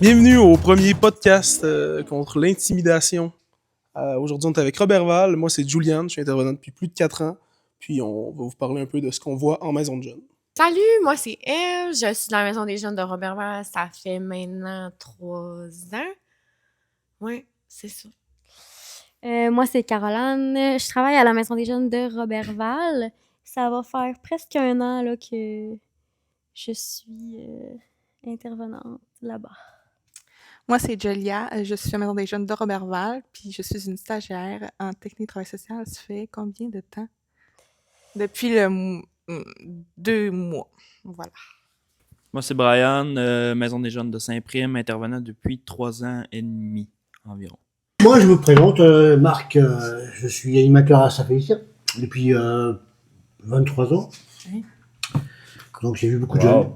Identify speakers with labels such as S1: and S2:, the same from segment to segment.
S1: Bienvenue au premier podcast contre l'intimidation. Aujourd'hui, on est avec Robert Val. Moi, c'est Juliane. Je suis intervenant depuis plus de 4 ans. Puis, on va vous parler un peu de ce qu'on voit en maison de jeunes.
S2: Salut, moi c'est Elle. Je suis dans la maison des jeunes de Robert Val. Ça fait maintenant 3 ans. Oui, c'est ça.
S3: Moi, c'est Caroline. Je travaille à la Maison des jeunes de Roberval. Ça va faire presque 1 an là, que je suis intervenante là-bas.
S4: Moi, c'est Julia. Je suis à la Maison des jeunes de Roberval, puis je suis une stagiaire en technique de travail social. Ça fait combien de temps? Depuis 2 mois. Voilà.
S5: Moi, c'est Brian, Maison des jeunes de Saint-Prime, intervenant depuis 3 ans et demi environ.
S6: Moi, je me présente, Marc, je suis animateur à Saint-Félicien depuis 23 ans.
S4: Oui.
S6: Donc, j'ai vu beaucoup de jeunes.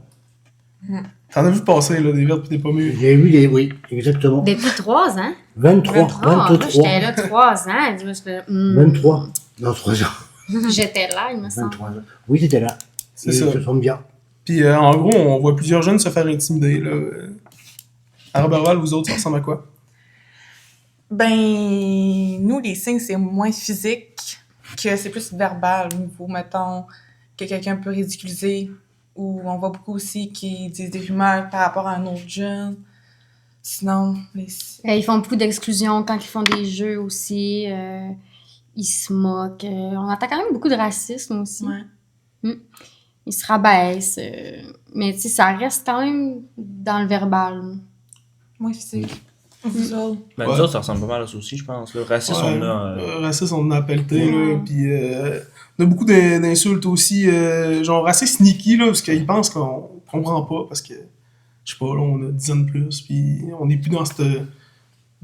S1: T'en as vu passer, là, des vertes et des pommures.
S6: J'ai vu des, oui, exactement.
S3: Depuis 3 ans?
S6: 23.
S3: Moi, j'étais là 3 ans.
S6: 23. Non, 3 ans.
S3: J'étais là, il me semble.
S6: 23 ans. Oui, c'était là.
S1: C'est ça.
S6: Ça tombe bien.
S1: Puis, en gros, on voit plusieurs jeunes se faire intimider, là. À Roberval, vous autres, ça ressemble à quoi?
S4: Ben, nous, les signes, c'est moins physique que c'est plus verbal. Au niveau, mettons, que quelqu'un peut ridiculiser, ou on voit beaucoup aussi qui disent des rumeurs par rapport à un autre jeune. Sinon,
S3: Ils font beaucoup d'exclusion quand ils font des jeux aussi. Ils se moquent. On entend quand même beaucoup de racisme aussi.
S4: Ouais.
S3: Ils se rabaissent. Mais tu sais, ça reste quand même dans le verbal.
S4: Moins physique. Vous autres?
S5: Ben,
S1: Ouais.
S5: nous autres, ça ressemble pas mal à ça aussi, je pense. Le racisme, on a...
S1: Raciste, on en a pelleté, là. Puis, on a beaucoup d'insultes aussi, genre assez sneaky, là, parce qu'ils pensent qu'on comprend pas, parce que, je sais pas, là, on a 10 ans de plus, puis on n'est plus dans cette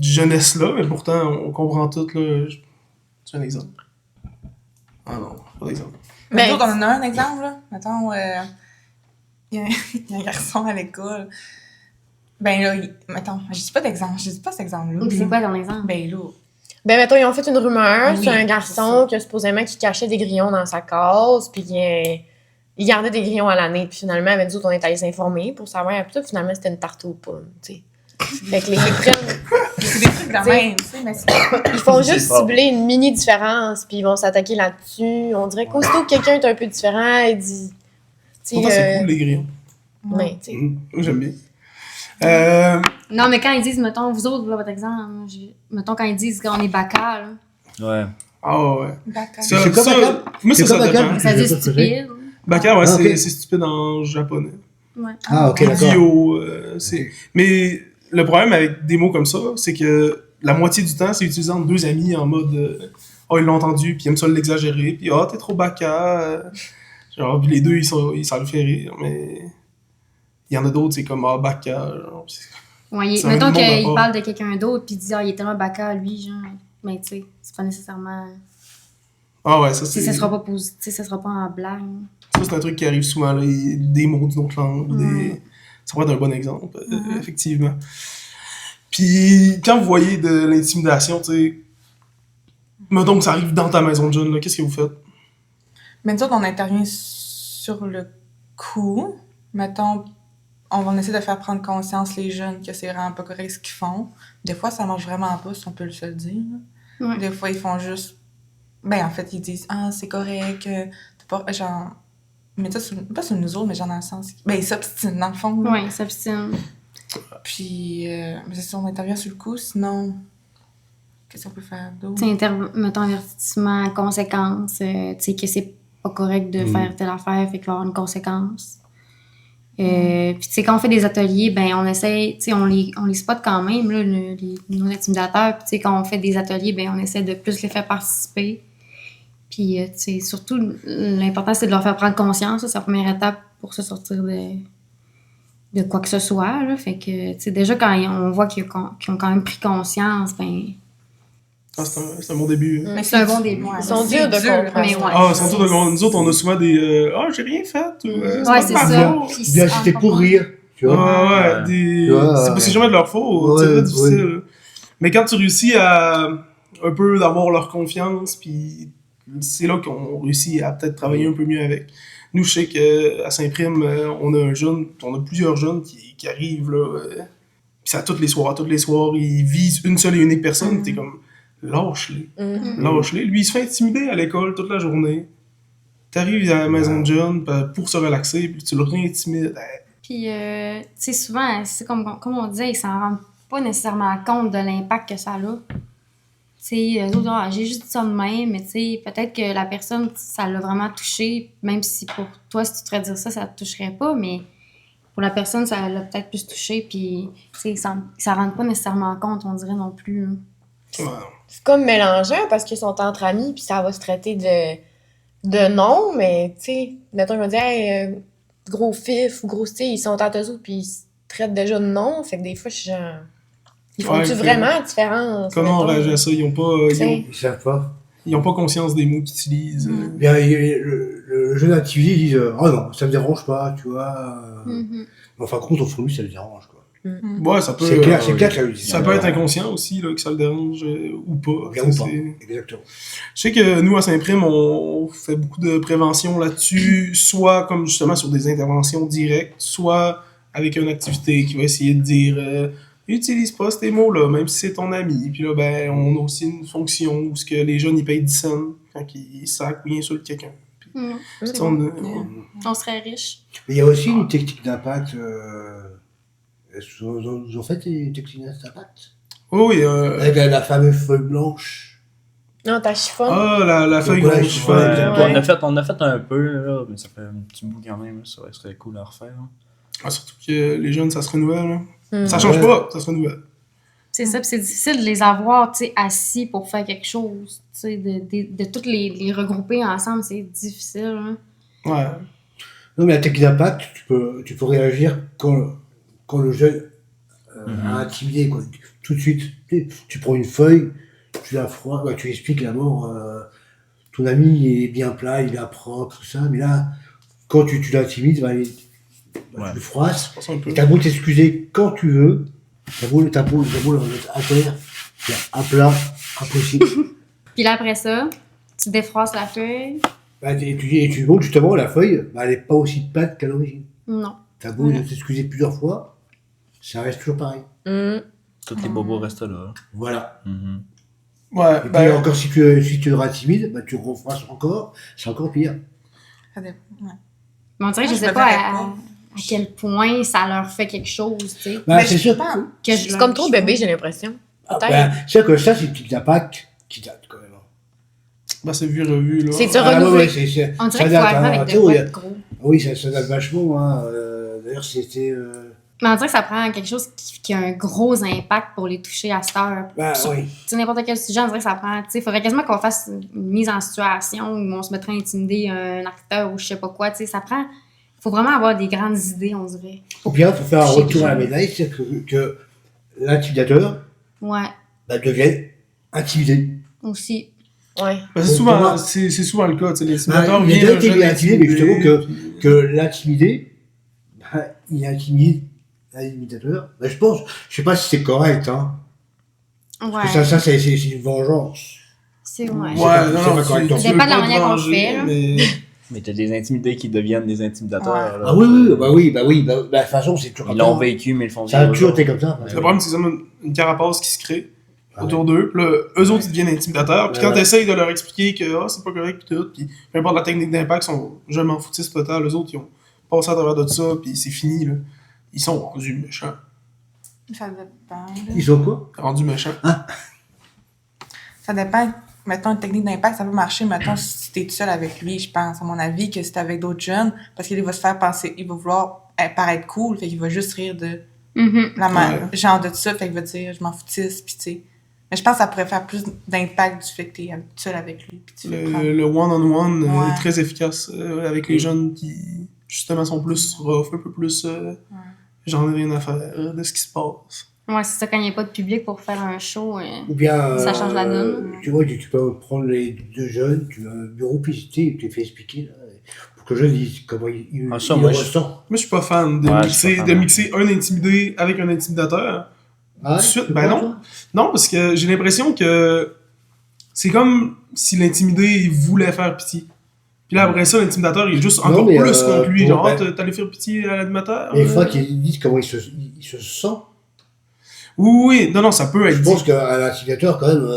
S1: jeunesse-là, mais pourtant, on comprend tout, là. C'est un exemple. Ah non, pas d'exemple.
S4: Mais
S2: Ben,
S4: nous autres, on en a un exemple, là. Mettons, il y a un garçon à l'école. Ben là, mettons, je dis pas d'exemple, je dis pas cet exemple-là.
S3: C'est quoi ton exemple?
S4: Ben là,
S2: Ben, mettons, ils ont fait une rumeur
S4: Oui,
S2: sur un
S4: c'est
S2: garçon qui, supposément, qui cachait des grillons dans sa case, puis il gardait des grillons à l'année, puis finalement, avec nous autres, on est allés s'informer pour savoir, puis finalement, c'était une tarte aux pommes, tu sais. Fait que les prennent,
S4: c'est des trucs de même, tu sais, mais c'est...
S2: ils font
S5: C'est
S2: juste
S5: fort.
S2: cibler une mini-différence, puis ils vont s'attaquer là-dessus. On dirait qu'aussitôt que quelqu'un est un peu différent, il dit... tu sais,
S1: Pourtant, c'est cool, les grillons.
S2: mais, tu sais,
S1: Moi, j'aime bien.
S3: Non, mais quand ils disent, mettons, vous autres, là, votre exemple, mettons, quand ils disent qu'on est bacca, là,
S5: Ouais.
S1: Ah ouais.
S4: D'accord.
S1: Ça,
S6: C'est quoi,
S1: ça,
S6: Bacca?
S1: moi,
S6: C'est
S1: ça
S6: quoi, Bacca?
S1: dépend.
S3: ça dit
S6: Je vais
S3: stupide.
S1: Bacca, ouais,
S6: Ah, ok.
S1: c'est stupide en japonais.
S3: Ouais.
S6: Ah, ok, d'accord.
S1: Idiot, c'est... Mais le problème avec des mots comme ça, c'est que la moitié du temps, c'est utilisé entre deux amis en mode oh, ils l'ont entendu, puis ils aiment ça l'exagérer, puis oh, t'es trop bacca. Genre, puis les deux, ça le fait rire, mais il y en a d'autres, c'est comme ah, bacca. Genre,
S3: Ouais,
S1: Ça a
S3: mettons
S1: un bon
S3: qu'il
S1: rapport.
S3: parle de quelqu'un d'autre, puis il dit, ah, il est tellement bacca, lui, genre. Mais tu sais, c'est pas nécessairement.
S1: Ah ouais, ça
S3: Tu sais,
S1: c'est.
S3: ça sera pas positif, tu sais, ça sera pas en blague.
S1: Ça, c'est un truc qui arrive souvent, là, des mots d'une autre langue. Ça pourrait être un bon exemple, effectivement. Puis, quand vous voyez de l'intimidation, tu sais, mettons que ça arrive dans ta maison de jeune, là, qu'est-ce que vous faites?
S4: Mais nous autres, on intervient sur le coup. Mettons, on va essayer de faire prendre conscience les jeunes que c'est vraiment pas correct ce qu'ils font. Des fois, ça marche vraiment pas, si on peut se le dire.
S3: Ouais.
S4: Des fois, ils font juste... Ben, en fait, ils disent « Ah, c'est correct, t'es pas... » Genre... Mais ça, pas sur nous autres, mais genre dans le sens... Ben, ils s'obstinent, dans le fond. là.
S3: Ouais, il s'obstine.
S4: Puis, mais c'est ça, on intervient sur le coup, sinon... Qu'est-ce qu'on peut faire d'autre?
S3: Tu sais, mettons, avertissement, conséquence, tu sais, que c'est pas correct de faire telle affaire, fait qu'il va y avoir une conséquence. Puis, tu sais, quand on fait des ateliers, ben, on essaie, tu sais, on les spot quand même, là, nos intimidateurs. Puis, tu sais, quand on fait des ateliers, ben, on essaie de plus les faire participer. Puis, tu sais, surtout, l'important, c'est de leur faire prendre conscience. Ça, c'est la première étape pour se sortir de quoi que ce soit, là. Fait que, tu sais, déjà, quand on voit qu'ils ont quand même pris conscience, ben,
S1: Ah, c'est un bon début.
S4: Mais
S3: c'est un bon début.
S4: Ouais,
S2: Ils sont
S4: c'est
S2: durs de comprendre.
S3: Mais ouais.
S1: Ah, sans doute, nous autres, on a souvent des ah, j'ai rien fait. Ou,
S3: Ouais,
S1: pas
S3: c'est
S1: de ma
S3: ça.
S1: faute.
S3: Puis,
S6: Bien, c'était pour rire, tu vois.
S1: Ah, ouais, des...
S6: Tu vois,
S1: c'est jamais de leur faute, c'est
S6: ouais,
S1: très difficile. Mais quand tu réussis à un peu d'avoir leur confiance, puis c'est là qu'on réussit à peut-être travailler un peu mieux avec. Nous, je sais qu'à Saint-Prime, on a plusieurs jeunes qui arrivent là, c'est à tous les soirs, il vise une seule et unique personne, t'es comme, lâche-les. Lâche-les. Lui, il se fait intimider à l'école toute la journée. T'arrives à la maison de John pour se relaxer, puis tu le réintimides.
S3: Puis, tu sais, souvent, c'est comme on disait, ils s'en rendent pas nécessairement compte de l'impact que ça a. Tu sais, eux autres, j'ai juste dit ça de même, mais tu sais, peut-être que la personne, ça l'a vraiment touché, même si pour toi, si tu te ferais dire ça, ça te toucherait pas, mais pour la personne, ça l'a peut-être plus touché, puis, tu sais, ils s'en rendent pas nécessairement compte, on dirait non plus. Là.
S1: Ouais.
S2: C'est comme mélangeant parce qu'ils sont entre amis, puis ça va se traiter de nom, mais tu sais, mettons, ils vont dire, hey, gros fif ou gros style, ils sont entre eux autres, puis ils se traitent déjà de nom, fait que des fois, je suis genre. Ils font-tu
S1: Ouais,
S2: vraiment la différence?
S1: Comment on
S2: mettons?
S1: réagit à ça?
S3: T'sais.
S6: Ils savent pas.
S1: Ils ont pas conscience des mots qu'ils utilisent.
S6: Bien, le jeune activisé, ils disent oh non, ça me dérange pas, tu vois.
S3: Mhm.
S6: Mais enfin, contre, lui, ça le dérange, quoi.
S1: Ouais, ça peut.
S6: C'est clair que ça lui dit.
S1: Ça peut être inconscient aussi, là, que ça le dérange ou pas.
S6: Bien ou pas.
S1: C'est-
S6: Exactement.
S1: Je sais que nous, à Saint-Prime, on fait beaucoup de prévention là-dessus, soit comme justement sur des interventions directes, soit avec une activité qui va essayer de dire utilise pas ces mots-là, même si c'est ton ami. Puis là, ben, on a aussi une fonction où ce que les jeunes ils payent 10 cents quand ils sacent ou ils insultent quelqu'un. Puis,
S3: Mhm.
S1: tu sais, on-
S3: On serait riche.
S6: Mais il y a aussi une technique d'impact. Est-ce que vous en faites des techniques d'impact
S1: Oh oui,
S6: avec la fameuse feuille blanche.
S2: Non, t'as chiffon.
S1: la feuille
S6: Ouais,
S1: qu'on
S6: je
S1: chiffon.
S6: vois,
S2: Ouais.
S5: On a fait un peu, là, mais ça fait un petit bout quand même. Ça serait cool à refaire. Hein.
S1: Ah, surtout que les jeunes, ça se renouvelle. Là.
S2: Mm.
S1: Ça change
S6: Ouais.
S1: pas, ça se renouvelle.
S3: C'est ça, puis c'est difficile de les avoir, tu sais, assis pour faire quelque chose, tu sais, de toutes les regrouper ensemble, c'est difficile, hein.
S1: Ouais.
S6: Non, mais la technique d'impact, tu peux réagir quand le jeune a intimidé, quoi. Tout de suite. Tu prends une feuille, tu la froides, tu expliques d'abord, ton ami est bien plat, il est bien propre, tout ça, mais là, quand tu l'intimides, tu le froisses,
S1: Je pense un peu.
S6: et t'as beau t'excuser quand tu veux, t'as beau le mettre à terre, c'est à plat, impossible.
S3: Puis là, après ça, tu défroisses la feuille.
S6: Et tu montres justement la feuille, elle n'est pas aussi plate qu'à l'origine.
S3: Non.
S6: T'as beau t'excuser plusieurs fois, ça reste toujours pareil.
S2: Mm.
S5: Tous les bobos restent là.
S6: Voilà.
S1: Ouais,
S6: Et puis
S1: ben,
S6: encore, si tu le intimides, tu refroisses encore, c'est encore pire.
S4: Ça dépend. Ouais.
S3: Mais on dirait que je
S4: Je
S3: sais
S4: me
S3: pas
S4: verrais
S3: à
S4: pas.
S3: quel point ça leur fait quelque chose, tu sais.
S4: Mais
S6: C'est
S4: je
S6: sûr.
S4: pense.
S3: Que je
S2: C'est
S3: leur-
S2: comme trop bébé, j'ai l'impression. Peut-être.
S6: C'est sûr que ça, c'est une petite impact qui date quand même.
S1: c'est vu revu, là.
S2: C'est de se
S6: Ah,
S2: renouveler.
S6: c'est-
S3: On
S6: ça
S3: dirait qu'il faut
S6: date,
S3: arriver
S6: hein.
S3: avec
S6: Tu sais,
S3: de
S6: oui,
S3: quoi de gros.
S6: oui, ça date vachement. Hein. D'ailleurs, c'était.
S3: Mais on dirait que ça prend quelque chose qui a un gros impact pour les toucher à cette heure.
S6: Oui.
S3: Tu sais, n'importe quel sujet, on dirait que ça prend. Tu sais, il faudrait quasiment qu'on fasse une mise en situation où on se mettrait à intimider un acteur ou je sais pas quoi. Tu sais, ça prend. Il faut vraiment avoir des grandes idées, on dirait.
S6: Ou bien, il faut faire un
S3: toucher
S6: retour à la
S3: les gens.
S6: médaille, c'est-à-dire que l'intimidateur
S3: Ouais,
S6: devienne intimidé.
S3: aussi.
S2: Ouais.
S1: Ben, c'est
S6: Pour
S1: souvent,
S6: moi-
S1: c'est souvent le cas, tu sais, l'intimidateur
S6: Il y a
S1: vient
S6: déjà été
S1: jeune
S6: intimidé, mais justement
S1: intimidé,
S6: que l'intimidé, il intimide l'intimidateur. Ben, je sais pas si c'est correct, hein.
S3: Ouais.
S6: Parce que ça c'est une vengeance.
S3: C'est
S1: Ouais,
S3: ouais.
S6: C'est pas-
S1: non,
S6: c'est
S1: non,
S6: pas correct.
S1: tu
S3: Ça
S1: veux
S3: dépend de la
S1: pas te
S3: manière qu'on le
S1: venger,
S3: fait, là.
S1: mais...
S5: Mais t'as des intimidés qui deviennent des intimidateurs. là.
S6: Ah oui. De toute façon, c'est toujours
S5: Ils
S6: comme
S5: l'ont
S6: ça.
S5: vécu, mais ils le font
S6: Ça a
S5: vivre.
S6: toujours été comme ça.
S1: Le problème, c'est que ça une carapace qui se crée
S6: Ah
S1: autour d'eux. Puis là, eux autres, ils deviennent intimidateurs. Puis
S6: Ouais,
S1: quand
S6: ouais.
S1: t'essayes de leur expliquer que c'est pas correct, puis tout, puis peu importe la technique d'impact, ils sont je m'en foutiste total. Eux autres, ils ont passé à travers de ça, puis c'est fini, là. Ils sont rendus méchants.
S4: Ça dépend.
S6: Ils sont quoi?
S1: Rendus méchants.
S4: Ça dépend. Mettons, une technique d'impact, ça peut marcher, mettons, si t'es tout seul avec lui, je pense, à mon avis, que si t'es avec d'autres jeunes, parce qu'il va se faire penser, il va vouloir paraître cool, fait qu'il va juste rire de
S3: Mhm.
S4: genre de ça, fait qu'il va dire, je m'en foutisse, pis tu sais. Mais je pense que ça pourrait faire plus d'impact du fait que t'es tout seul avec lui, pis tu le prends.
S1: Le one-on-one
S4: Ouais.
S1: est très efficace avec les jeunes qui, justement, sont plus rough, un peu plus... J'en ai rien à faire de ce qui se passe.
S3: Ouais, c'est ça, quand il n'y a pas de public pour faire un show.
S6: Ou bien.
S3: Ça change la donne.
S6: Tu vois, tu peux prendre les deux jeunes, tu as un bureau pisté, tu les fais expliquer, là, pour que le jeune dise comment il
S5: Ah, ça,
S6: il
S5: moi,
S6: ressent.
S1: Moi, je suis pas fan de
S5: Ouais, je suis
S1: mixer,
S5: pas fan
S1: de
S5: non
S1: mixer un intimidé avec un intimidateur.
S6: Ah,
S1: Tout de suite,
S6: tu
S1: ben
S6: penses,
S1: non.
S6: toi?
S1: Non, parce que j'ai l'impression que c'est comme si l'intimidé il voulait faire pitié. Puis là, après ça, l'intimidateur, il est juste
S6: Non,
S1: encore
S6: mais,
S1: plus contre lui.
S6: pour-
S1: Genre,
S6: ben-
S1: t'allais faire pitié à l'animateur.
S6: Mais il faut qu'ils disent comment il se sent.
S1: Oui, non, ça peut être
S6: Je
S1: dit.
S6: pense qu'un intimidateur, quand même,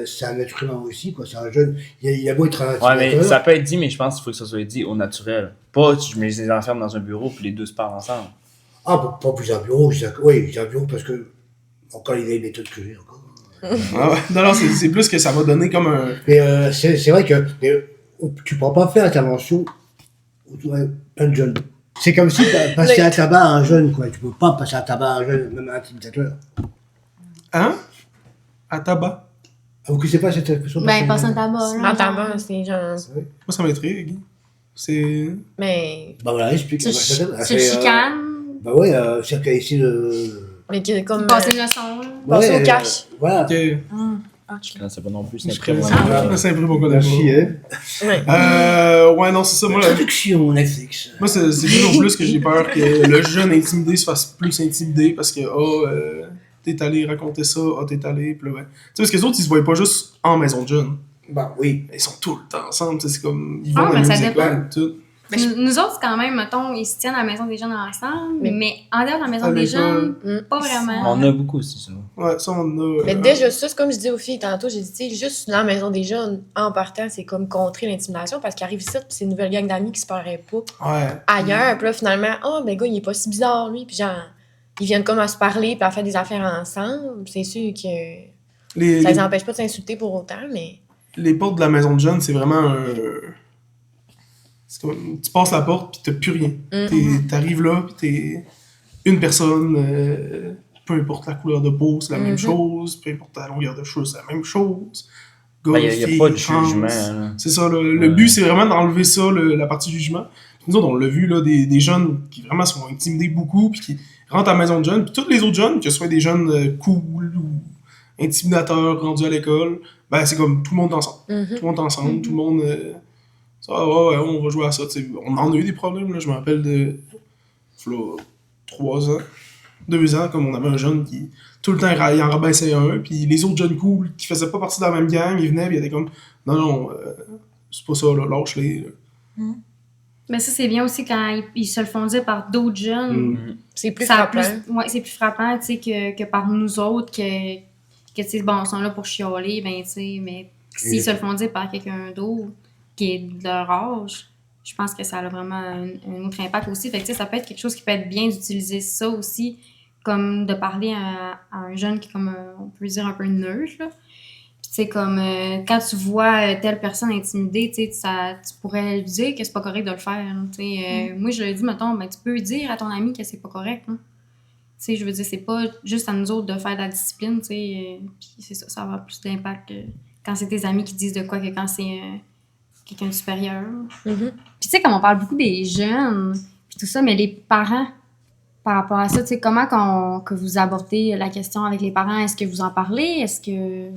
S6: c'est un être humain aussi, quoi. C'est un jeune. Il a beau être un
S7: Ouais,
S6: intimidateur.
S7: mais ça peut être dit, mais je pense qu'il faut que ça soit dit au naturel. Pas, je les enferme dans un bureau puis les deux se parlent ensemble.
S6: Ah, pas plus un bureau. Oui, j'ai un bureau parce que. Encore, il a une méthode que j'ai encore.
S1: Ah ouais. Non, c'est plus que ça va donner comme un.
S6: Mais c'est vrai que tu ne pourras pas faire intervention autour de plein de jeunes. C'est comme si tu passais un tabac à un jeune, quoi. Tu peux pas passer un tabac à un jeune, même un intimidateur.
S1: Hein? À tabac.
S6: Ah, vous connaissez pas cette expression?
S3: Ben, passe un tabac, là.
S2: En tabac, c'est genre.
S1: Moi, ça m'intrigue. C'est.
S2: Mais.
S6: Bah voilà, explique.
S3: Tu
S6: C'est
S3: chicanes,
S6: bah ouais, c'est qu'à essayer de.
S2: Mais qui est comme.
S3: passer une leçon, là.
S2: Passer
S6: Ouais,
S2: au cash.
S6: Voilà.
S1: Ok.
S7: Je connaissais pas non plus, c'est
S1: Je
S7: très
S1: connais
S7: bon.
S1: ça. C'est un peu beaucoup
S6: Merci, hein.
S2: Ouais.
S1: Ouais, non, c'est ça. Moi,
S6: Traduction Netflix.
S1: moi c'est toujours plus que j'ai peur que le jeune intimidé se fasse plus intimider parce que, t'es allé raconter ça, t'es allé, pis là, ouais. Tu sais, parce que les autres, ils se voient pas juste en maison de jeunes.
S6: Bah oui.
S1: Ils sont tout le temps ensemble, tu sais, c'est comme. Ils vont
S3: Ah,
S1: dans
S3: ben,
S1: les
S3: ça
S1: mêmes
S3: dépend.
S1: écoles, tout.
S3: Nous autres, quand même, mettons, ils se tiennent à la maison des jeunes ensemble,
S2: Mais-
S3: mais en dehors de la maison
S1: À
S3: des
S1: l'école.
S3: jeunes, pas vraiment.
S7: On a beaucoup aussi, ça.
S1: Ouais, ça, on a.
S2: Mais déjà, ça, c'est comme je dis aux filles tantôt, j'ai dit, tu sais, juste dans la maison des jeunes, en partant, c'est comme contrer l'intimidation parce qu'ils arrivent ici, puis c'est une nouvelle gang d'amis qui se paraît pas
S1: Ouais.
S2: ailleurs. Puis là, finalement, ben, gars, il est pas si bizarre, lui. Puis genre, ils viennent comme à se parler, puis à faire des affaires ensemble. C'est sûr que
S1: Les,
S2: ça
S1: les,
S2: les empêche pas de s'insulter pour autant, mais.
S1: les portes de la maison de jeunes, c'est vraiment un. C'est comme. Tu passes la porte, pis t'as plus rien. T'arrives là, pis t'es une personne. Peu importe la couleur de peau, c'est la même chose. Peu importe la longueur de cheveux, c'est la même chose. Gars,
S7: Il n'y a
S1: filles,
S7: pas de
S1: trans.
S7: jugement. Là.
S1: C'est ça, le but, c'est vraiment d'enlever ça, la partie jugement. Nous autres, on l'a vu, là, des jeunes qui vraiment sont intimidés beaucoup, puis qui rentrent à la maison de jeunes, puis tous les autres jeunes, que ce soit des jeunes cool ou intimidateurs rendus à l'école, ben c'est comme tout le monde ensemble. Tout le monde ensemble, tout le monde... ça, ouais, on va jouer à ça, tu sais. On en a eu des problèmes, là, je me rappelle de... Là, 3 ans, 2 ans, comme on avait un jeune qui... Tout le temps, il en rabaissait un, puis les autres jeunes cool qui faisaient pas partie de la même gang, ils venaient, puis ils étaient comme... Non, c'est pas ça, là, lâche-les. Là.
S3: Mais ça, c'est bien aussi quand ils se le font dire par d'autres jeunes.
S2: C'est plus
S3: Ça a
S2: frappant.
S3: ouais, c'est plus frappant, tu sais, que par nous autres, que tu sais, bon, ils sont là pour chialer, ben, tu sais, mais s'ils se le font dire par quelqu'un d'autre qui est de leur âge, je pense que ça a vraiment un autre impact aussi. Fait que, tu sais, ça peut être quelque chose qui peut être bien d'utiliser ça aussi, comme de parler à un jeune qui est comme, on peut dire, un peu neutre, là. Puis, tu sais, comme, quand tu vois telle personne intimidée, tu sais, tu pourrais lui dire que c'est pas correct de le faire, là, tu sais. Moi, je le dis, mettons, ben, tu peux dire à ton ami que c'est pas correct, hein. Tu sais, je veux dire, c'est pas juste à nous autres de faire de la discipline, tu sais. Puis c'est ça, ça va avoir plus d'impact quand c'est tes amis qui disent de quoi que quand c'est quelqu'un de supérieur. Puis tu sais, comme on parle beaucoup des jeunes, puis tout ça, mais les parents, par rapport à ça, tu sais, comment que vous abordez la question avec les parents? Est-ce que vous en parlez? Est-ce que...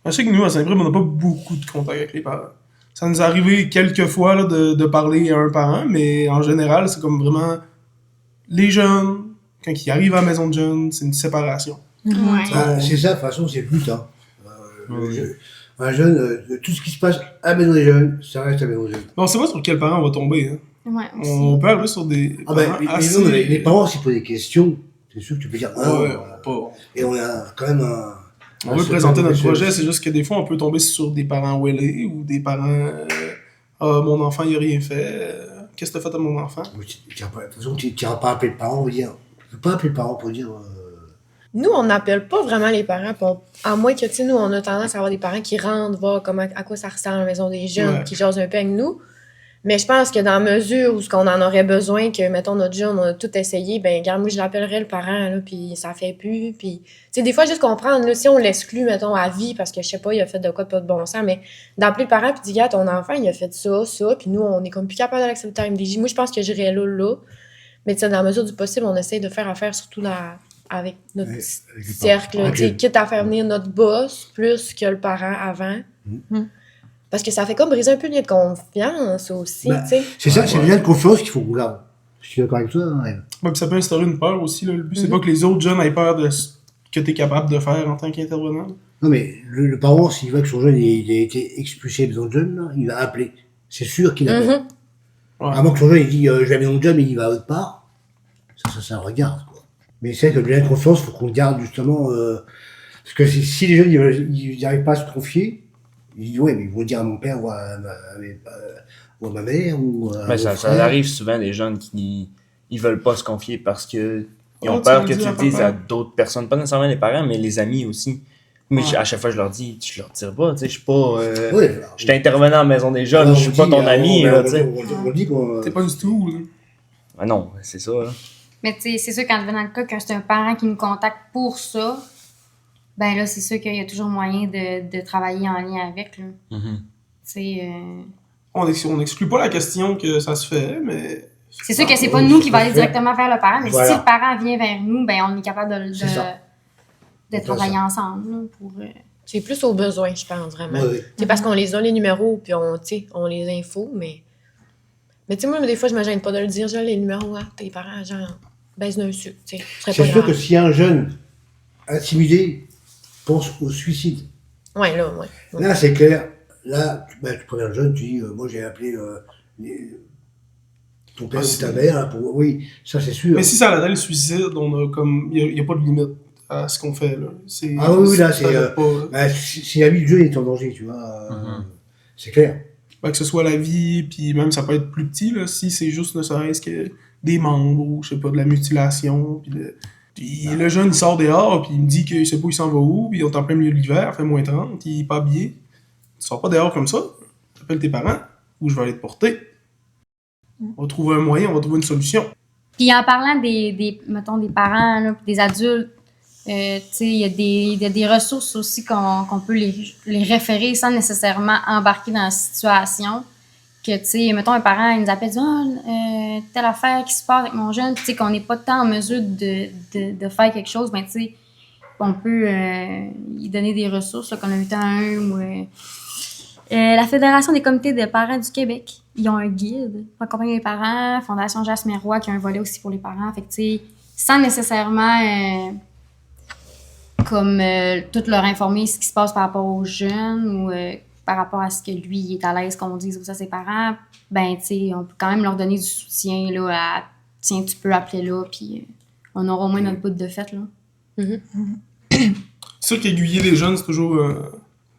S1: Je sais que nous, à Saint-Prime, on n'a pas beaucoup de contact avec les parents. Ça nous est arrivé quelques fois là, de parler à un parent, mais en général, c'est comme vraiment les jeunes, quand ils arrivent à la maison de jeunes, c'est une séparation.
S3: Ouais.
S6: C'est ça, de toute façon, c'est le but. Hein. Un jeune, tout ce qui se passe à la maison des jeunes, ça reste à la maison des jeunes.
S1: Bon, on sait pas sur quel parent on va tomber. Hein.
S3: Ouais, aussi.
S1: On peut arriver sur des
S6: Ah ben,
S1: parents assez...
S6: les parents, s'ils posent des questions, c'est sûr que tu peux dire non.
S1: Ouais, pas...
S6: Et on a quand même un.
S1: On veut présenter notre projet, c'est juste que des fois, on peut tomber sur des parents wellés ou des parents... mon enfant, il a rien fait. Qu'est-ce que t'as fait à mon enfant?
S6: De toute façon, tu n'iras pas appeler le parent pour dire. Tu peux pas appeler le parent pour dire.
S2: Nous, on n'appelle pas vraiment les parents, à moins que, tu sais, nous, on a tendance à avoir des parents qui rentrent voir à quoi ça ressemble à la maison des jeunes,
S1: Ouais.
S2: qui jasent un peu avec nous. Mais je pense que dans la mesure où ce qu'on en aurait besoin, que, mettons, notre jeune, on a tout essayé, ben, regarde, moi, je l'appellerais le parent, là, puis ça fait plus, puis... Tu sais, des fois, juste comprendre, là, si on l'exclut, mettons, à vie, parce que, je sais pas, il a fait de quoi de pas de bon sens, mais d'appeler le parent puis dire, gars, ton enfant, il a fait ça, puis nous, on est comme plus capable de l'accepter à MDJ. Moi, je pense que j'irais là. Mais, tu sais, dans la mesure du possible, on essaie de faire affaire surtout avec notre
S6: Ouais,
S2: petit
S6: avec les
S2: cercle,
S6: parents.
S2: tu sais,
S6: Ok.
S2: quitte à faire venir notre boss plus que le parent avant. Parce que ça fait comme briser un peu le lien de confiance aussi,
S6: Bah,
S2: tu sais.
S6: C'est ça, c'est le lien de confiance qu'il faut qu'on garde. Je suis d'accord avec toi, hein, Rêve.
S1: Ouais, puis ça peut instaurer une peur aussi. Là. Le but, c'est pas que les autres jeunes aient peur de ce que t'es capable de faire en tant qu'intervenant.
S6: Non, mais le parent, s'il voit que son jeune il a été expulsé de son jeune, là, il va appeler. C'est sûr qu'il appelle.
S1: Ouais.
S6: À moins que son jeune il dit je vais à mon job et il va à autre part. Ça regarde, quoi. Mais c'est vrai que le lien de confiance, faut qu'on le garde justement. Parce que si les jeunes ils n'arrivent pas à se confier, ils disent ouais, mais ils vont le dire à mon père ou à ma mère ou à
S7: Mais
S6: mon
S7: ça
S6: frère.
S7: arrive souvent des jeunes qui ils veulent pas se confier parce que ils ont
S1: Oh,
S7: peur
S1: tu
S7: que
S1: vas
S7: tu
S1: le
S7: le
S1: dire à
S7: dises à
S1: papa.
S7: d'autres personnes, pas nécessairement les parents, mais les amis aussi. Mais
S1: Ouais.
S7: à chaque fois je leur dis, je leur tire pas, tu sais, je suis pas.
S6: Ouais, alors,
S7: Je suis intervenant à la maison des jeunes,
S6: on
S7: je suis
S6: dit,
S7: pas ton ami, là, tu sais.
S6: on dit qu'on.
S1: T'es pas du tout, là.
S7: Ah non, c'est ça, là.
S3: Mais tu sais, c'est sûr, quand dans le cas que c'est un parent qui nous contacte pour ça, ben là, c'est sûr qu'il y a toujours moyen de travailler en lien avec, là. Tu sais,
S1: On n'exclut pas la question que ça se fait, mais...
S3: c'est sûr que c'est
S6: ouais,
S3: pas nous
S6: c'est
S3: qui va
S6: pas
S3: aller
S6: fait.
S3: directement vers le parent, mais
S6: Voilà.
S3: si le parent vient vers nous, ben on est capable
S6: C'est ça.
S3: de
S6: On fait
S3: travailler
S6: ça.
S3: ensemble, là, pour...
S2: C'est plus au besoin, je pense, vraiment.
S6: Ouais, ouais.
S2: C'est parce qu'on les a, les numéros, puis on les infos, mais... Mais tu sais, moi, des fois, je me gêne pas de le dire, j'ai les numéros, hein, tes parents, genre, baisse d'un sucre, tu sais, ce serait
S6: C'est
S2: pas
S6: sûr que
S2: grave.
S6: si un jeune intimidé pense au suicide,
S2: Ouais, là, ouais.
S6: là c'est clair. Là, tu préviens le jeune, tu dis moi j'ai appelé ton père
S1: Ah,
S6: ou ta
S1: c'est-
S6: mère. Oui, ça c'est sûr.
S1: Mais si ça atteint le suicide, on a comme... Il y a pas de limite à ce qu'on fait, là.
S6: Ah oui, là,
S1: ça
S6: c'est,
S1: s'arrête pas, là.
S6: Bah, si la vie du jeune est en danger, tu vois, c'est clair.
S1: Que ce soit la vie, puis même ça peut être plus petit, là, si c'est juste ne serait-ce que des membres, ou je sais pas, de la mutilation, puis le jeune, il sort dehors, puis il me dit qu'il sait pas où il s'en va où, puis on est en plein milieu de l'hiver, il fait -30, il est pas habillé. Tu sors pas dehors comme ça, t'appelles tes parents, ou je vais aller te porter. On va trouver un moyen, on va trouver une solution.
S3: Puis en parlant mettons, des parents, là, puis des adultes, tu sais, il y a des ressources aussi qu'on peut les référer sans nécessairement embarquer dans la situation. Que, tu sais, mettons, un parent, il nous appelle, dit, telle affaire qui se passe avec mon jeune, tu sais, qu'on n'est pas tant en mesure de faire quelque chose, ben, tu sais, on peut y donner des ressources, là, qu'on a 8-1 ou la Fédération des comités de parents du Québec. Ils ont un guide pour accompagner les parents. Fondation Jasmin Roy qui a un volet aussi pour les parents. Fait que, tu sais, sans nécessairement tout leur informer ce qui se passe par rapport aux jeunes ou par rapport à ce que lui il est à l'aise qu'on dise aussi à ses parents, ben, tu sais, on peut quand même leur donner du soutien, là, à tiens, tu peux appeler là, puis on aura au moins notre bout de fête, là.
S1: C'est sûr qu'aiguiller les jeunes, c'est toujours...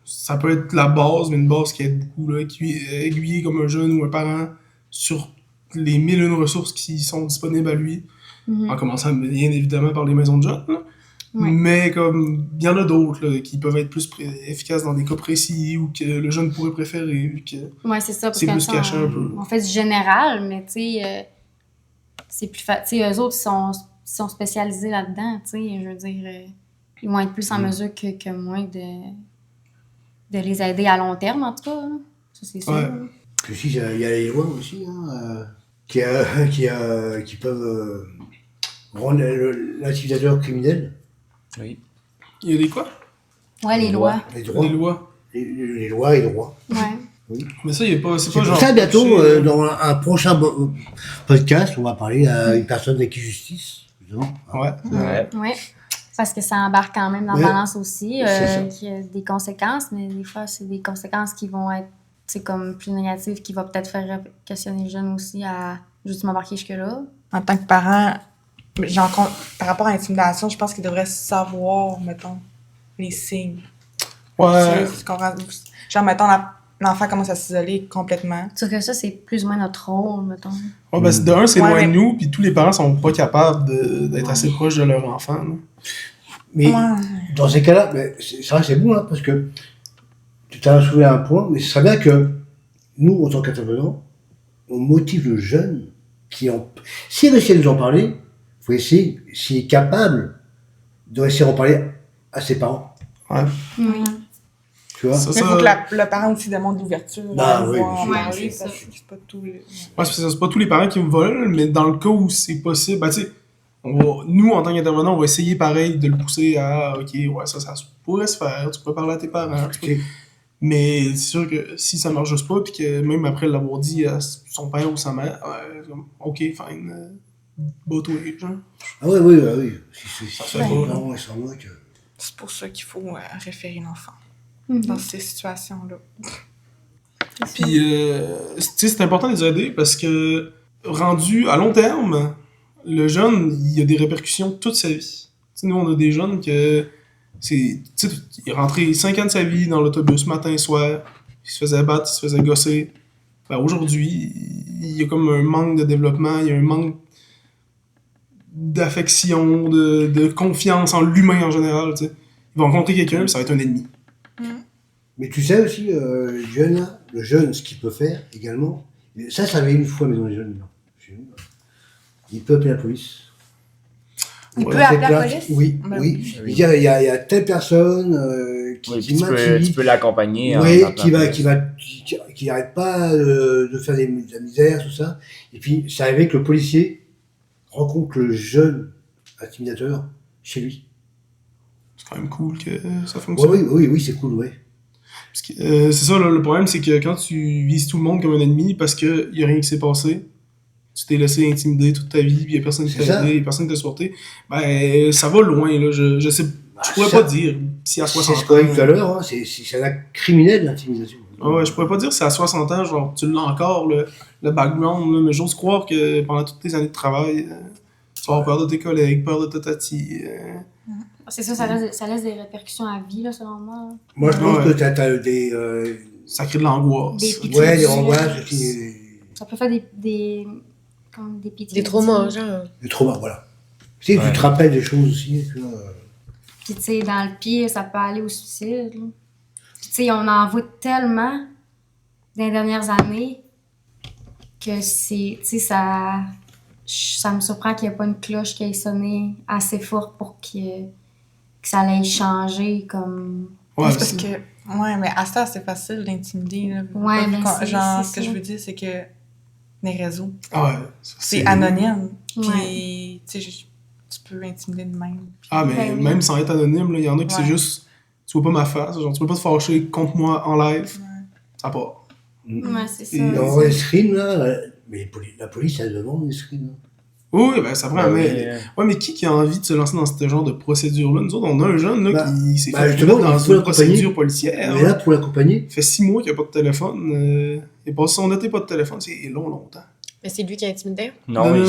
S1: ça peut être la base, mais une base qui aide beaucoup, là, aiguiller comme un jeune ou un parent sur les 1001 ressources qui sont disponibles à lui, en commençant bien évidemment par les maisons de jeunes, là.
S3: Ouais.
S1: Mais comme il y en a d'autres là, qui peuvent être plus efficaces dans des cas précis ou que le jeune pourrait préférer, vu que
S3: Ouais, c'est ça. Parce
S1: c'est
S3: que
S1: plus caché un peu.
S3: on fait du général, mais tu sais, c'est plus facile. Tu sais, eux autres, ils sont spécialisés là-dedans, tu sais. Je veux dire, ils vont être plus en mesure que moi de les aider à long terme, en tout cas. Là. Ça, c'est sûr.
S1: Ouais.
S3: là.
S6: Puis aussi, il y a les lois aussi, hein, qui peuvent rendre l'intimidateur criminel.
S7: Oui.
S1: Il y a des quoi?
S3: Ouais, les lois.
S6: Les droits.
S1: Les lois.
S6: Les lois et droits.
S3: Ouais.
S1: Mais ça, il y a pas. C'est
S6: C'est
S1: pas
S6: pour
S1: genre.
S6: ça, bientôt,
S1: touché,
S6: dans un prochain podcast, on va parler à une personne avec justice. Justement.
S1: Ouais.
S7: Ouais.
S3: Ouais. Parce que ça embarque quand même dans
S6: Ouais.
S3: la balance aussi,
S6: C'est ça.
S3: qu'il y a des conséquences, mais des fois, c'est des conséquences qui vont être, tu sais, comme plus négatives, qui vont peut-être faire questionner les jeunes aussi à juste m'embarquer jusque-là.
S4: En tant que parent, par rapport à l'intimidation, je pense qu'ils devraient savoir, mettons, les signes.
S1: Ouais.
S4: Tu comprends? Genre, mettons, l'enfant commence à s'isoler complètement.
S3: Sauf que ça, c'est plus ou moins notre rôle, mettons.
S1: Ouais, ben, de un, c'est
S4: Ouais,
S1: loin de
S4: mais-
S1: nous, puis tous les parents sont pas capables d'être assez proches de leur enfant. Là.
S6: Mais
S4: Ouais.
S6: dans ces cas-là, c'est vrai que c'est bon, hein, parce que tu t'as soulevé un point, mais ce serait bien que nous, en tant qu'intervenants, on motive le jeune s'il réussit à nous en parler, il faut essayer, s'il est capable de réussir à en parler à ses parents.
S1: Ouais.
S3: Oui.
S6: Tu vois?
S1: Ça,
S4: Mais il faut que le parent aussi démontre l'ouverture.
S6: Bah
S4: à
S6: oui,
S4: pouvoir en
S6: bien sûr.
S4: parler,
S3: Ouais, c'est
S4: parce
S3: ça.
S4: que c'est pas tout.
S1: Ouais, c'est pas tous les parents qui me volent, mais dans le cas où c'est possible, ben, tu sais, nous, en tant qu'intervenants, on va essayer pareil de le pousser à, ok, ouais, ça pourrait se faire, tu peux parler à tes parents.
S6: Ok.
S1: Mais c'est sûr que si ça marche juste pas, puis que même après l'avoir dit à son père ou sa mère, ouais, comme, ok, fine, bats-toi, genre.
S6: Ah oui.
S1: Ça se fait pas, là.
S6: Non, sans moi que...
S4: C'est pour ça qu'il faut référer l'enfant
S3: Mhm.
S4: dans ces situations-là.
S1: Puis, tu sais, c'est important de les aider parce que, rendu à long terme, le jeune, il a des répercussions toute sa vie. T'sais, nous, on a des jeunes que il est rentré 5 ans de sa vie dans l'autobus matin, soir, il se faisait battre, il se faisait gosser. Ben, aujourd'hui, il y a comme un manque de développement, il y a un manque d'affection, de confiance en l'humain en général. T'sais. Il va rencontrer quelqu'un, puis ça va être un ennemi.
S6: Mais tu sais aussi, le jeune, ce qu'il peut faire également, ça avait une fois Maison des Jeunes, là, chez nous, là. Il peut appeler la police.
S4: Il
S1: Ouais,
S4: peut
S6: C'est
S4: appeler la
S6: clair.
S4: police?
S6: Oui,
S4: Ben
S6: oui. Il y a telle personne
S7: Oui,
S6: qui
S7: puis
S6: m'intimide.
S7: tu peux l'accompagner.
S6: Oui,
S7: en appelant.
S6: qui n'arrête pas de faire de la misère, tout ça. Et puis, c'est arrivé que le policier rencontre le jeune intimidateur chez lui.
S1: C'est quand même cool que ça
S6: Ouais,
S1: fonctionne.
S6: oui, c'est cool, ouais.
S1: Parce que, c'est ça, là, le problème, c'est que quand tu vises tout le monde comme un ennemi parce qu'il n'y a rien qui s'est passé, tu t'es laissé intimider toute ta vie, puis il n'y a personne qui
S6: C'est
S1: t'a
S6: ça.
S1: aidé, il n'y a personne qui t'a supporté, ben, ça va loin, là. Je sais, je pourrais
S6: ça-
S1: pas dire si à
S6: C'est
S1: 60
S6: ce qu'on a dit
S1: ans.
S6: tout à l'heure, hein, c'est un acte criminel, l'intimidation.
S1: Ah ouais, je pourrais pas dire si à 60 ans, genre, tu l'as encore, le background, là, mais j'ose croire que pendant toutes tes années de travail, tu vas avoir peur de tes collègues, peur de ta tati.
S3: C'est ça, ça laisse des répercussions à vie, là, selon moi.
S6: Moi, je pense
S1: Ouais.
S6: que t'as des...
S1: Ça crée de l'angoisse.
S3: Des petits-
S6: ouais, des
S3: petits-
S6: renvoyages, des
S3: Ça peut faire comme des PTSD.
S2: Des traumas, genre.
S6: traumas, voilà. Tu sais,
S7: Ouais.
S6: tu te rappelles des choses aussi, tu vois.
S3: Puis, tu sais, dans le pire, ça peut aller au suicide. Là. Puis, tu sais, on en voit tellement dans les dernières années que c'est, tu sais, ça me surprend qu'il n'y ait pas une cloche qui ait sonné assez forte pour que ça allait changer comme...
S1: Ouais,
S4: C'est parce que, ouais, mais à ça, c'est facile d'intimider. Là.
S3: Ouais, mais
S4: Genre,
S3: c'est
S4: ce que
S3: ça.
S4: je veux dire, c'est que les réseaux,
S1: Ah ouais,
S4: c'est anonyme.
S3: Ouais.
S4: Puis, tu sais, tu peux intimider de même.
S1: Ah, mais
S3: Ben oui.
S1: même sans être anonyme, il y en a qui c'est
S4: Ouais.
S1: juste, tu vois pas ma face, genre, tu peux pas te fâcher contre moi en live, ça part.
S3: Ouais, c'est ça.
S1: Et
S6: Et on voit les screens, là, mais la police, elle demande les screens. Hein.
S1: Oui, ben ça prend, mais...
S7: Ouais.
S1: Ouais, mais qui a envie de se lancer dans ce genre de procédure-là? Nous autres, on a un jeune, là,
S6: Bah,
S1: qui s'est
S6: bah,
S1: fait
S6: justement,
S1: mettre dans
S6: il faut
S1: une
S6: l'accompagner.
S1: procédure policière.
S6: On est là pour l'accompagner.
S1: Il fait 6 mois qu'il n'y a pas de téléphone. Il est passé son été, pas de téléphone. C'est longtemps.
S2: Mais c'est lui qui a intimidé.
S7: Non,
S1: non.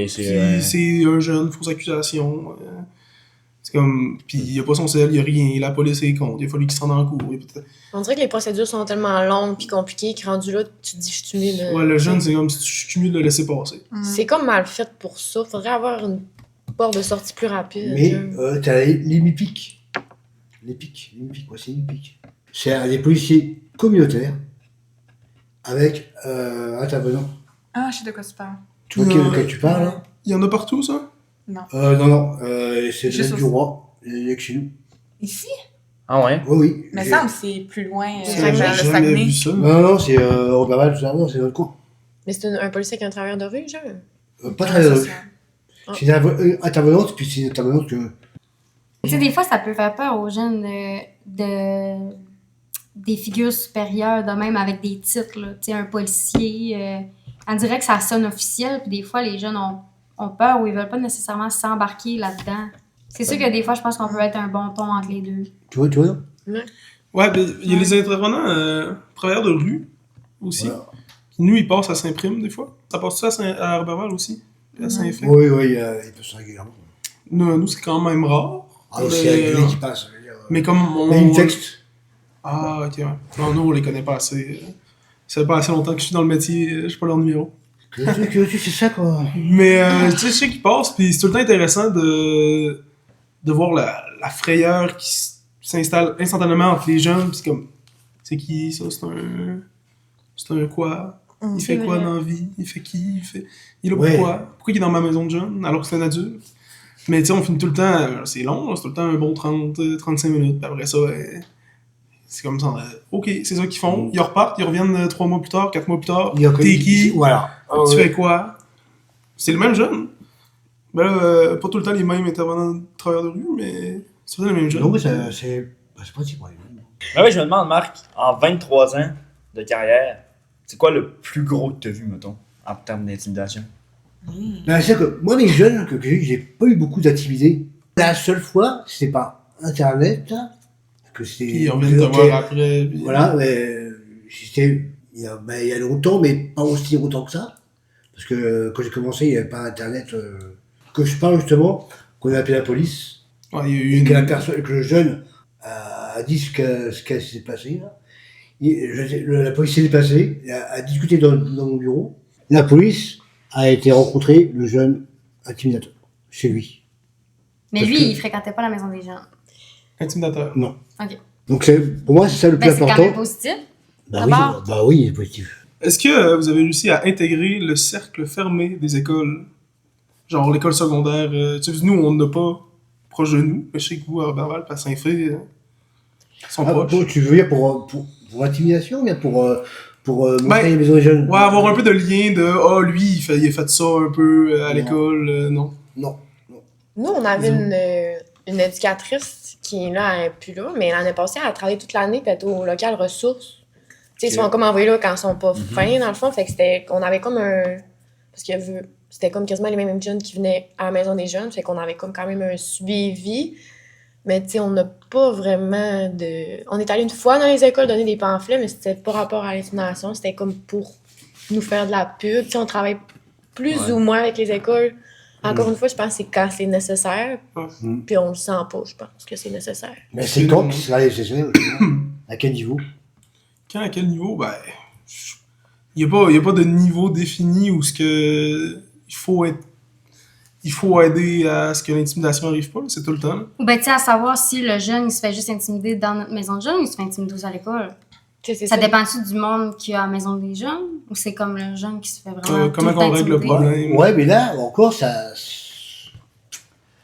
S7: c'est.
S1: C'est un jeune, fausse accusation. C'est comme. Puis il n'y a pas son sel, il n'y a rien. La police est contre. Il a fallu qu'il se rende en cours.
S2: On dirait que les procédures sont tellement longues puis compliquées que rendu là, tu te dis, je suis mieux de...
S1: Ouais, le jeune, c'est comme si tu suis mieux de le laisser passer.
S2: C'est comme mal fait pour ça. Faudrait avoir une porte de sortie plus rapide.
S6: Mais
S2: genre.
S6: t'as l'IMIPIC. L'IMIPIC, ouais, c'est l'IMIPIC. C'est des policiers communautaires avec intervenants.
S4: Ah, je sais de quoi tu parles.
S6: Auquel tu parles, hein.
S1: Il y en a partout, ça?
S6: Non, c'est
S4: Juste
S6: le du roi, il y a que chez nous.
S4: Ici?
S7: Ah ouais?
S6: Oui.
S4: Mais
S6: j'ai-
S4: ça, c'est plus loin,
S2: C'est
S1: J'ai
S4: vers le
S1: jamais
S4: Saguenay.
S1: vu ça.
S6: Non, c'est Roberval, tout ça, non, c'est notre coin.
S2: Mais c'est un policier qui est un travailleur de rue, genre.
S6: Pas
S4: Ah,
S6: très
S4: ça,
S6: heureux.
S4: ça.
S6: C'est une intervenante, puis c'est une intervenante que.
S3: Tu sais, des fois, ça peut faire peur aux jeunes des figures supérieures, de même avec des titres. Là. Tu sais, un policier, on dirait que ça sonne officiel, puis des fois, les jeunes ont peur ou ils veulent pas nécessairement s'embarquer là-dedans. C'est sûr que des fois, je pense qu'on peut être un bon pont entre les deux.
S6: Tu vois, non?
S1: Ouais, ben, il y a les intervenants travailleurs de rue aussi.
S6: Voilà.
S1: Nous, ils passent à Saint-Prime des fois. Ça passe ça à Roberval aussi? À Saint-Fait.
S6: Oui, il peut se régulièrement.
S1: Nous, c'est quand même rare.
S6: Ah,
S1: Mais,
S6: c'est régulier qui passe. je veux dire.
S1: Mais comme on...
S6: Mais une texte.
S1: Ah, ok, ouais. Non, nous, on les connaît pas assez. Ça fait pas assez longtemps que je suis dans le métier, je sais pas leur numéro.
S6: Que c'est ça, quoi.
S1: Mais, tu sais, je sais qu'ils passent, puis c'est tout le temps intéressant de voir la frayeur qui s'installe instantanément entre les jeunes, pis c'est comme, c'est qui, ça? C'est un quoi? Il fait
S3: C'est
S1: quoi
S3: vrai.
S1: dans la vie? Il fait qui? Il est là
S6: Ouais.
S1: pourquoi? Pourquoi il est dans ma maison de jeune, alors que c'est un adulte? Mais tu sais, on finit tout le temps, c'est long, là, c'est tout le temps un bon 30-35 minutes, puis après ça, c'est comme ça, ok, c'est ça qu'ils font, ils repartent, ils reviennent 3 mois plus tard, 4 mois plus tard, t'es qui?
S6: Voilà.
S1: Tu fais quoi? C'est le même jeune. Ben là, pas tout le temps les mêmes intervenants de travailleurs de rue, mais c'est pas les mêmes jeunes.
S6: Non, mais c'est pratique pour les jeunes.
S7: Ah ouais, je me demande, Marc, en 23 ans de carrière, c'est quoi le plus gros que tu as vu, mettons, en termes d'intimidation?
S6: Ben, c'est que moi, les jeunes que j'ai pas eu beaucoup d'activités. La seule fois, c'était par Internet, là, que c'était.
S1: Puis ils reviennent te voir après. Puis...
S6: Voilà, mais c'était il y a longtemps, mais pas aussi longtemps que ça. Parce que quand j'ai commencé, il n'y avait pas Internet que je parle justement, qu'on a appelé la police,
S1: Ouais, il y a eu
S6: et
S1: une.
S6: que le jeune a dit ce qui s'est passé. Là. La police s'est déplacée, a discuté dans mon bureau. La police a été rencontrer le jeune intimidateur chez lui.
S3: Mais
S6: Parce
S3: lui,
S6: que-
S3: il fréquentait pas la maison des gens.
S1: Intimidateur.
S6: Non.
S3: Ok.
S6: Donc pour moi, c'est ça le plus
S3: Ben, c'est quand
S6: important.
S3: même positif.
S6: Bah
S3: d'abord.
S6: oui, il est positif.
S1: Est-ce que vous avez réussi à intégrer le cercle fermé des écoles? Genre l'école secondaire. Tu sais, nous, on n'a pas proche de nous, mais je sais que vous, à Roberval, à Saint-Fé, sont proches.
S6: Bon, tu veux dire pour l'intimidation, mais pour montrer
S1: Ben,
S6: les maisons des jeunes?
S1: Ouais, avoir un peu de lien de lui, il a fait ça un peu à
S6: Non.
S1: l'école, non.
S6: Non.
S2: Nous, on avait une éducatrice qui, là, elle n'est plus là, mais l'année passée, elle a travaillé toute l'année, puis elle était au local ressources. Tu sais, ils sont comme envoyés là quand ils sont pas fins, dans le fond. Fait que on avait comme un. Parce que c'était comme quasiment les mêmes jeunes qui venaient à la maison des jeunes. Fait qu'on avait comme quand même un suivi. Mais tu sais, on n'a pas vraiment de. On est allé une fois dans les écoles donner des pamphlets, mais c'était pas rapport à l'intimidation. C'était comme pour nous faire de la pub. Tu sais, on travaille plus ou moins avec les écoles. Encore une fois, je pense que c'est quand c'est nécessaire.
S1: Ouais.
S2: Puis on le sent pas, je pense que c'est nécessaire.
S6: Mais c'est quand qui sera exceptionnel? À quel niveau?
S1: Quand, à quel niveau? Ben, il n'y a pas de niveau défini où ce que il faut aider à ce que l'intimidation n'arrive pas, là, c'est tout le temps. Là.
S3: Ou ben, tu sais, à savoir si le jeune, il se fait juste intimider dans notre maison de jeunes ou il se fait intimider aussi à l'école.
S2: Tu sais, c'est
S3: Ça dépend-tu du monde qui a à la maison des jeunes ou c'est comme le jeune qui se fait vraiment.
S1: Comment
S3: tout le temps
S1: qu'on règle le
S3: intimider?
S1: problème?
S6: Ouais, mais là, encore, ça.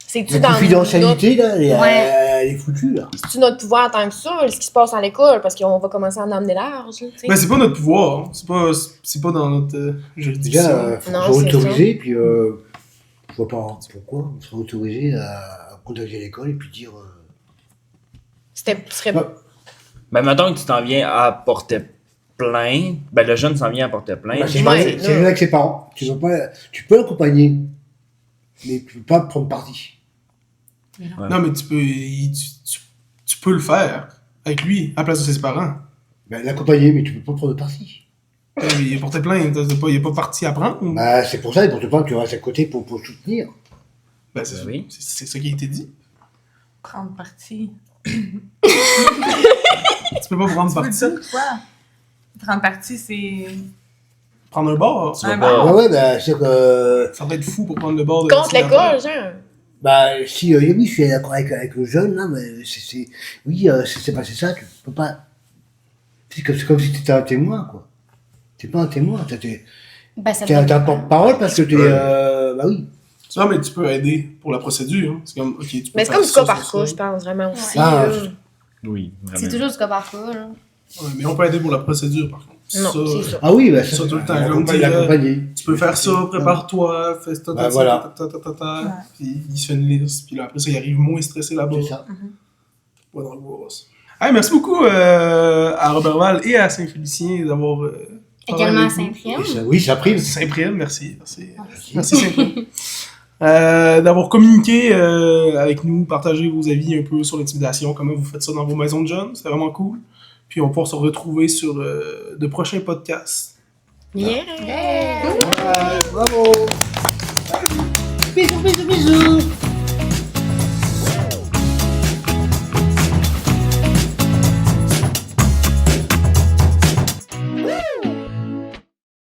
S2: C'est-tu
S6: La
S2: dans
S6: confidentialité, là,
S3: Ouais.
S6: elle est foutue, là.
S2: C'est-tu notre pouvoir en tant que ça, ce qui se passe à l'école, parce qu'on va commencer à en emmener large, là, tu sais.
S1: Ben, c'est pas notre pouvoir, hein. c'est pas dans notre juridiction.
S6: Déjà, faut
S2: Non,
S6: que soit
S2: c'est
S6: autorisé, puis je vois pas pourquoi on serait autorisé à contacter l'école et puis dire.
S2: Serait
S6: Ouais.
S7: Ben, mettons que tu t'en viens à porter plainte. Ben, le jeune s'en vient à porter plainte.
S6: Bah, c'est
S2: Ouais,
S6: pareil,
S2: c'est
S6: c'est
S2: là.
S6: juste avec ses parents. Tu peux l'accompagner, mais tu peux pas prendre parti.
S1: Non, mais tu peux le faire avec lui, à la place de ses parents.
S6: Ben, l'accompagner, mais tu peux pas prendre parti.
S1: Il a porté plainte, il est pas parti à prendre.
S6: Bah, c'est pour ça, pour te prendre, tu restes à côté pour soutenir.
S1: Ben, c'est
S7: Oui.
S1: c'est ça qui a été dit.
S4: Prendre parti.
S1: Tu peux pas prendre
S4: Tu veux
S1: parti.
S4: dire quoi? Prendre parti, c'est.
S1: Prendre un bord.
S7: Tu vas
S4: Ah,
S7: pas-
S6: Ouais, bah, c'est que.
S1: Ça va être fou pour prendre le bord de
S2: contre
S1: l'intimidation.
S2: l'école, genre.
S6: Bah, si, oui, je suis d'accord avec le jeune, là, mais oui, c'est passé ça, tu peux pas. C'est comme si t'étais un témoin, quoi. T'es pas un témoin,
S3: Ben, ça
S6: t'es un
S3: dépend.
S6: porte-parole parce que t'es. Bah oui.
S1: Non, mais tu peux aider pour la procédure. Hein. C'est comme, ok, tu peux
S2: Mais c'est
S1: faire
S2: comme du
S1: ça,
S2: cas par
S1: ça,
S2: cas,
S1: ça.
S2: je pense, vraiment aussi.
S6: Ah,
S2: là.
S7: Oui, vraiment.
S3: C'est toujours du cas par cas, là.
S1: Ouais, mais on peut aider pour la procédure, par contre.
S2: Non, c'est ça.
S6: Ah oui, bah
S1: Ça, tout le temps,
S6: l'accompagner,
S1: comme dire,
S6: l'accompagner.
S1: Tu peux faire ça, prépare-toi, fais ça,
S6: Ben voilà.
S1: Puis il se fait une liste, puis là, après ça, il arrive moins stressé là-bas.
S6: C'est ça.
S1: Pas dans l'angoisse. Hey, merci beaucoup à Roberval et à Saint-Félicien d'avoir. parlé
S3: Également à
S1: avec nous.
S3: Saint-Prime.
S6: Et ça, oui, ça prime.
S1: Saint-Prime, merci. Merci Saint-Prime. D'avoir communiqué avec nous, partagé vos avis un peu sur l'intimidation, comment vous faites ça dans vos maisons de jeunes, c'est vraiment cool. Puis on pourra se retrouver sur de prochains podcasts.
S2: Yeah!
S6: Bravo. Bisous, bisous, bisous.